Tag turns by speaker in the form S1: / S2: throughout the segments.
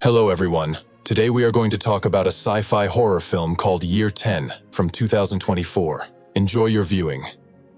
S1: Hello everyone. Today we are going to talk about a sci-fi horror film called Year 10 from 2024. Enjoy your viewing.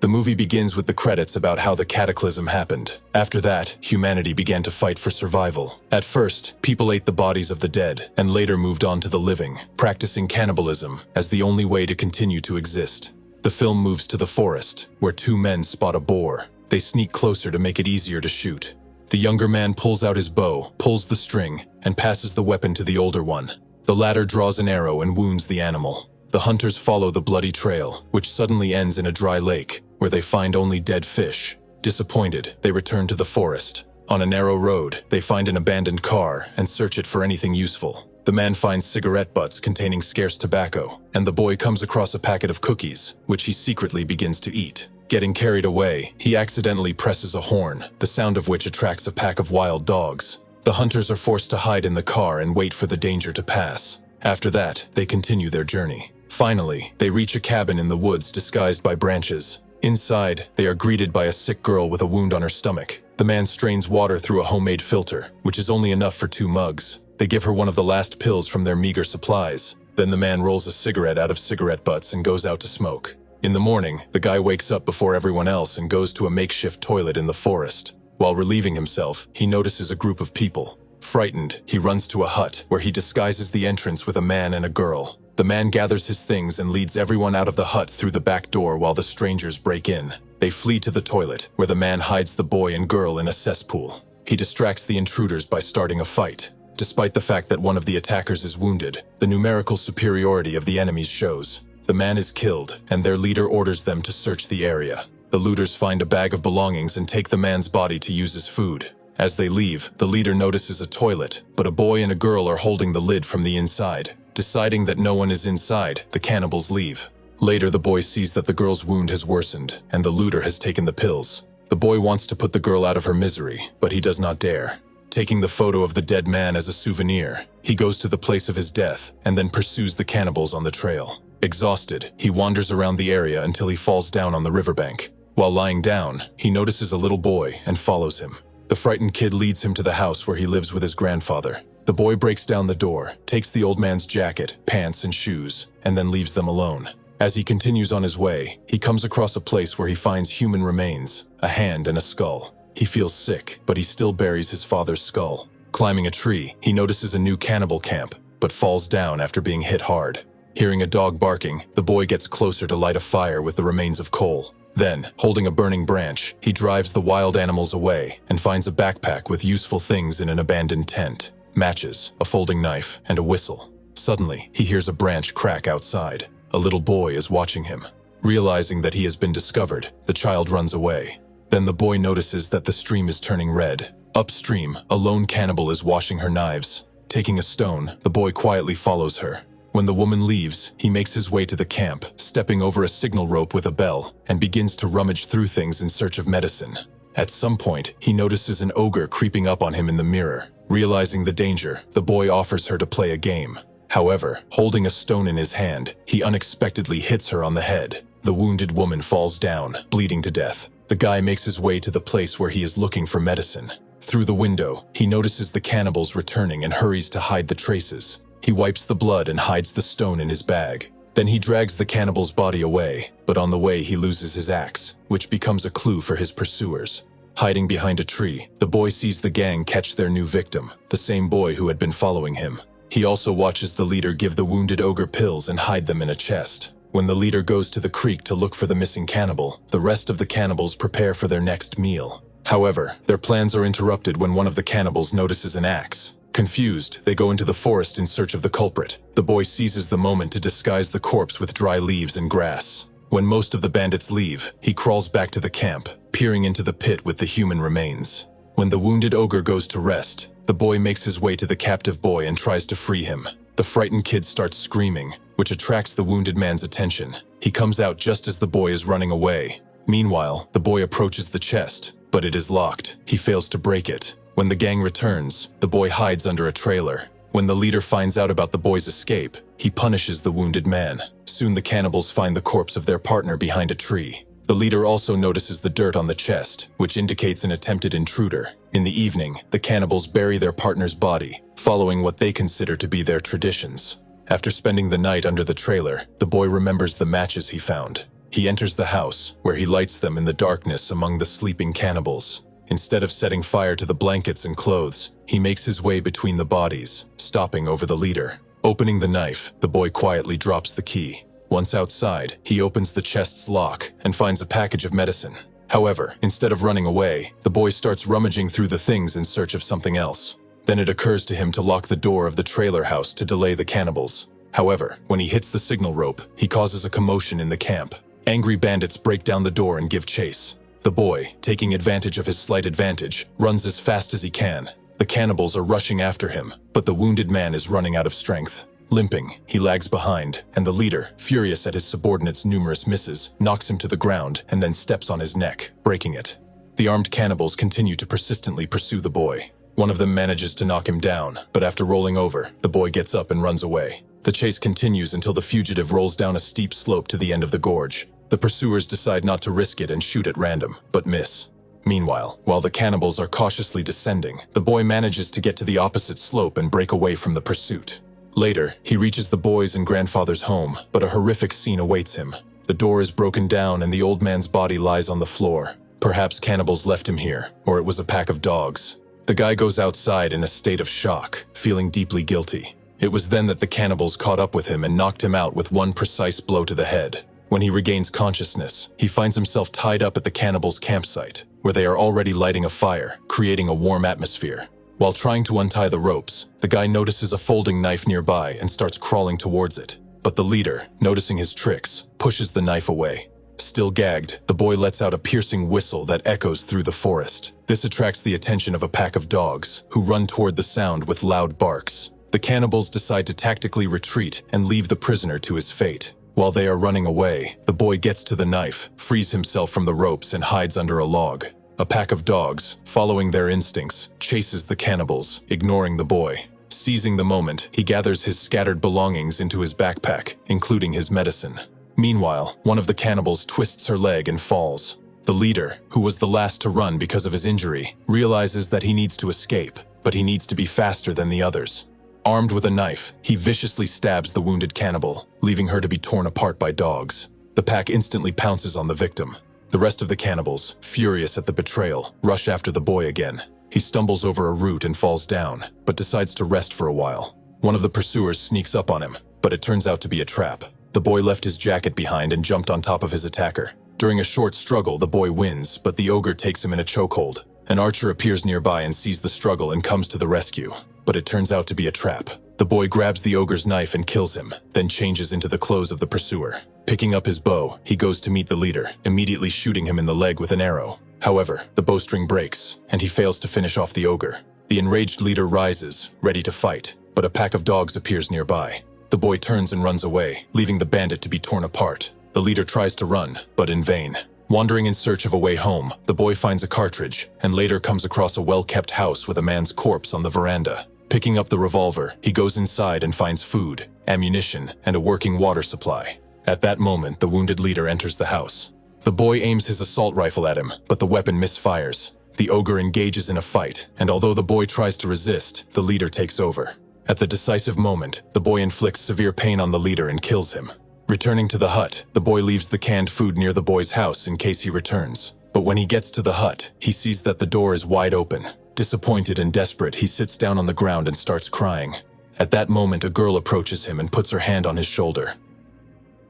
S1: The movie begins with the credits about how the Cataclysm happened. After that, humanity began to fight for survival. At first, people ate the bodies of the dead, and later moved on to the living, practicing cannibalism as the only way to continue to exist. The film moves to the forest, where two men spot a boar. They sneak closer to make it easier to shoot. The younger man pulls out his bow, pulls the string, and passes the weapon to the older one. The latter draws an arrow and wounds the animal. The hunters follow the bloody trail, which suddenly ends in a dry lake, where they find only dead fish. Disappointed, they return to the forest. On a narrow road, they find an abandoned car and search it for anything useful. The man finds cigarette butts containing scarce tobacco, and the boy comes across a packet of cookies, which he secretly begins to eat. Getting carried away, he accidentally presses a horn, the sound of which attracts a pack of wild dogs. The hunters are forced to hide in the car and wait for the danger to pass. After that, they continue their journey. Finally, they reach a cabin in the woods disguised by branches. Inside, they are greeted by a sick girl with a wound on her stomach. The man strains water through a homemade filter, which is only enough for 2 mugs. They give her one of the last pills from their meager supplies. Then the man rolls a cigarette out of cigarette butts and goes out to smoke. In the morning, the guy wakes up before everyone else and goes to a makeshift toilet in the forest. While relieving himself, he notices a group of people. Frightened, he runs to a hut, where he disguises the entrance with a man and a girl. The man gathers his things and leads everyone out of the hut through the back door while the strangers break in. They flee to the toilet, where the man hides the boy and girl in a cesspool. He distracts the intruders by starting a fight. Despite the fact that one of the attackers is wounded, the numerical superiority of the enemies shows. The man is killed, and their leader orders them to search the area. The looters find a bag of belongings and take the man's body to use as food. As they leave, the leader notices a toilet, but a boy and a girl are holding the lid from the inside. Deciding that no one is inside, the cannibals leave. Later, the boy sees that the girl's wound has worsened, and the looter has taken the pills. The boy wants to put the girl out of her misery, but he does not dare. Taking the photo of the dead man as a souvenir, he goes to the place of his death and then pursues the cannibals on the trail. Exhausted, he wanders around the area until he falls down on the riverbank. While lying down, he notices a little boy and follows him. The frightened kid leads him to the house where he lives with his grandfather. The boy breaks down the door, takes the old man's jacket, pants, and shoes, and then leaves them alone. As he continues on his way, he comes across a place where he finds human remains, a hand and a skull. He feels sick, but he still buries his father's skull. Climbing a tree, he notices a new cannibal camp, but falls down after being hit hard. Hearing a dog barking, the boy gets closer to light a fire with the remains of coal. Then, holding a burning branch, he drives the wild animals away and finds a backpack with useful things in an abandoned tent. Matches, a folding knife, and a whistle. Suddenly, he hears a branch crack outside. A little boy is watching him. Realizing that he has been discovered, the child runs away. Then the boy notices that the stream is turning red. Upstream, a lone cannibal is washing her knives. Taking a stone, the boy quietly follows her. When the woman leaves, he makes his way to the camp, stepping over a signal rope with a bell, and begins to rummage through things in search of medicine. At some point, he notices an ogre creeping up on him in the mirror. Realizing the danger, the boy offers her to play a game. However, holding a stone in his hand, he unexpectedly hits her on the head. The wounded woman falls down, bleeding to death. The guy makes his way to the place where he is looking for medicine. Through the window, he notices the cannibals returning and hurries to hide the traces. He wipes the blood and hides the stone in his bag. Then he drags the cannibal's body away, but on the way he loses his axe, which becomes a clue for his pursuers. Hiding behind a tree, the boy sees the gang catch their new victim, the same boy who had been following him. He also watches the leader give the wounded ogre pills and hide them in a chest. When the leader goes to the creek to look for the missing cannibal, the rest of the cannibals prepare for their next meal. However, their plans are interrupted when one of the cannibals notices an axe. Confused, they go into the forest in search of the culprit. The boy seizes the moment to disguise the corpse with dry leaves and grass. When most of the bandits leave, he crawls back to the camp, peering into the pit with the human remains. When the wounded ogre goes to rest, the boy makes his way to the captive boy and tries to free him. The frightened kid starts screaming, which attracts the wounded man's attention. He comes out just as the boy is running away. Meanwhile, the boy approaches the chest, but it is locked. He fails to break it. When the gang returns, the boy hides under a trailer. When the leader finds out about the boy's escape, he punishes the wounded man. Soon the cannibals find the corpse of their partner behind a tree. The leader also notices the dirt on the chest, which indicates an attempted intruder. In the evening, the cannibals bury their partner's body, following what they consider to be their traditions. After spending the night under the trailer, the boy remembers the matches he found. He enters the house, where he lights them in the darkness among the sleeping cannibals. Instead of setting fire to the blankets and clothes, he makes his way between the bodies, stopping over the leader. Opening the knife, the boy quietly drops the key. Once outside, he opens the chest's lock and finds a package of medicine. However, instead of running away, the boy starts rummaging through the things in search of something else. Then it occurs to him to lock the door of the trailer house to delay the cannibals. However, when he hits the signal rope, he causes a commotion in the camp. Angry bandits break down the door and give chase. The boy, taking advantage of his slight advantage, runs as fast as he can. The cannibals are rushing after him, but the wounded man is running out of strength. Limping, he lags behind, and the leader, furious at his subordinate's numerous misses, knocks him to the ground and then steps on his neck, breaking it. The armed cannibals continue to persistently pursue the boy. One of them manages to knock him down, but after rolling over, the boy gets up and runs away. The chase continues until the fugitive rolls down a steep slope to the end of the gorge. The pursuers decide not to risk it and shoot at random, but miss. Meanwhile, while the cannibals are cautiously descending, the boy manages to get to the opposite slope and break away from the pursuit. Later, he reaches the boy's and grandfather's home, but a horrific scene awaits him. The door is broken down and the old man's body lies on the floor. Perhaps cannibals left him here, or it was a pack of dogs. The guy goes outside in a state of shock, feeling deeply guilty. It was then that the cannibals caught up with him and knocked him out with one precise blow to the head. When he regains consciousness, he finds himself tied up at the cannibals' campsite, where they are already lighting a fire, creating a warm atmosphere. While trying to untie the ropes, the guy notices a folding knife nearby and starts crawling towards it. But the leader, noticing his tricks, pushes the knife away. Still gagged, the boy lets out a piercing whistle that echoes through the forest. This attracts the attention of a pack of dogs, who run toward the sound with loud barks. The cannibals decide to tactically retreat and leave the prisoner to his fate. While they are running away, the boy gets to the knife, frees himself from the ropes and hides under a log. A pack of dogs, following their instincts, chases the cannibals, ignoring the boy. Seizing the moment, he gathers his scattered belongings into his backpack, including his medicine. Meanwhile, one of the cannibals twists her leg and falls. The leader, who was the last to run because of his injury, realizes that he needs to escape, but he needs to be faster than the others. Armed with a knife, he viciously stabs the wounded cannibal, leaving her to be torn apart by dogs. The pack instantly pounces on the victim. The rest of the cannibals, furious at the betrayal, rush after the boy again. He stumbles over a root and falls down, but decides to rest for a while. One of the pursuers sneaks up on him, but it turns out to be a trap. The boy left his jacket behind and jumped on top of his attacker. During a short struggle, the boy wins, but the ogre takes him in a chokehold. An archer appears nearby and sees the struggle and comes to the rescue. But it turns out to be a trap. The boy grabs the ogre's knife and kills him, then changes into the clothes of the pursuer. Picking up his bow, he goes to meet the leader, immediately shooting him in the leg with an arrow. However, the bowstring breaks, and he fails to finish off the ogre. The enraged leader rises, ready to fight, but a pack of dogs appears nearby. The boy turns and runs away, leaving the bandit to be torn apart. The leader tries to run, but in vain. Wandering in search of a way home, the boy finds a cartridge, and later comes across a well-kept house with a man's corpse on the veranda. Picking up the revolver, he goes inside and finds food, ammunition, and a working water supply. At that moment, the wounded leader enters the house. The boy aims his assault rifle at him, but the weapon misfires. The ogre engages in a fight, and although the boy tries to resist, the leader takes over. At the decisive moment, the boy inflicts severe pain on the leader and kills him. Returning to the hut, the boy leaves the canned food near the boy's house in case he returns. But when he gets to the hut, he sees that the door is wide open. Disappointed and desperate, he sits down on the ground and starts crying. At that moment, a girl approaches him and puts her hand on his shoulder.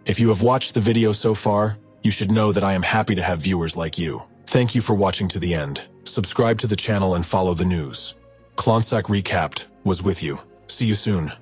S1: If you have watched the video so far, you should know that I am happy to have viewers like you. Thank you for watching to the end. Subscribe to the channel and follow the news. Klonsak Recapped was with you. See you soon.